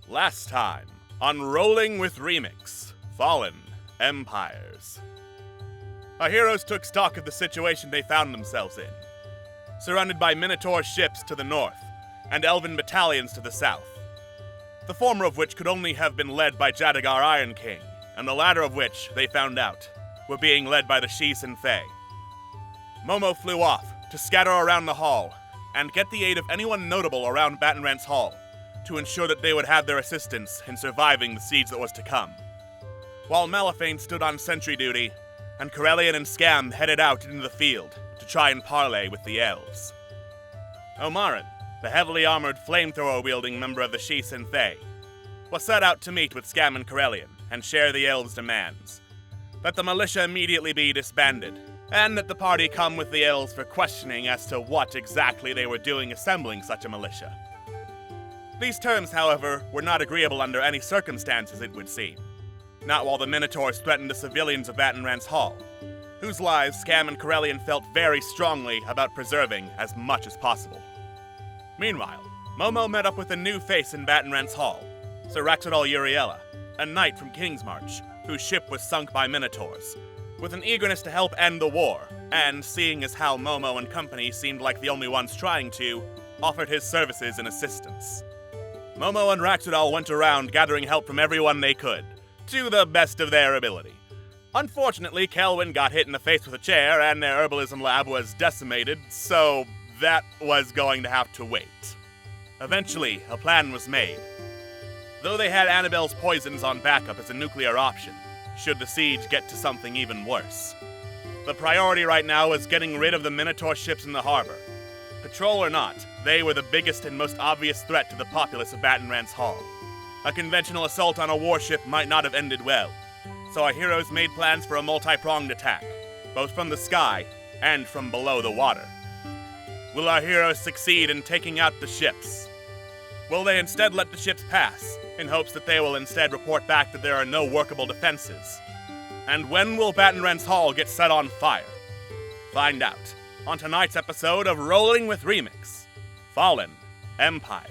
Last time on Rolling with Remix, Fallen Empires. Our heroes took stock of the situation they found themselves in, surrounded by Minotaur ships to the north and Elven battalions to the south, the former of which could only have been led by Jadagar Iron King, and the latter of which, they found out, were being led by the Shih and Fei. Momo flew off to scatter around the hall and get the aid of anyone notable around Batenrance Hall to ensure that they would have their assistance in surviving the siege that was to come. While Malifane stood on sentry duty, and Corellian and Scam headed out into the field to try and parley with the elves. Omarin, the heavily armored flamethrower-wielding member of the Shih and Fei, was set out to meet with Scam and Corellian and share the elves' demands, that the militia immediately be disbanded, and that the party come with the elves for questioning as to what exactly they were doing assembling such a militia. These terms, however, were not agreeable under any circumstances, it would seem. Not while the Minotaurs threatened the civilians of Batenrance Hall, whose lives Scam and Corellian felt very strongly about preserving as much as possible. Meanwhile, Momo met up with a new face in Batenrance Hall, Sir Raxodal Uriella, a knight from Kingsmarch, whose ship was sunk by Minotaurs, with an eagerness to help end the war, and seeing as how Momo and company seemed like the only ones trying to, offered his services and assistance. Momo and Raxodal went around gathering help from everyone they could, to the best of their ability. Unfortunately, Kelwyn got hit in the face with a chair and their herbalism lab was decimated, so that was going to have to wait. Eventually, a plan was made. Though they had Annabelle's poisons on backup as a nuclear option, should the siege get to something even worse. The priority right now was getting rid of the Minotaur ships in the harbor. Patrol or not, they were the biggest and most obvious threat to the populace of Batenrance Hall. A conventional assault on a warship might not have ended well, so our heroes made plans for a multi-pronged attack, both from the sky and from below the water. Will our heroes succeed in taking out the ships? Will they instead let the ships pass, in hopes that they will instead report back that there are no workable defenses? And when will Batenrance Hall get set on fire? Find out on tonight's episode of Rolling with Remix, Fallen Empires.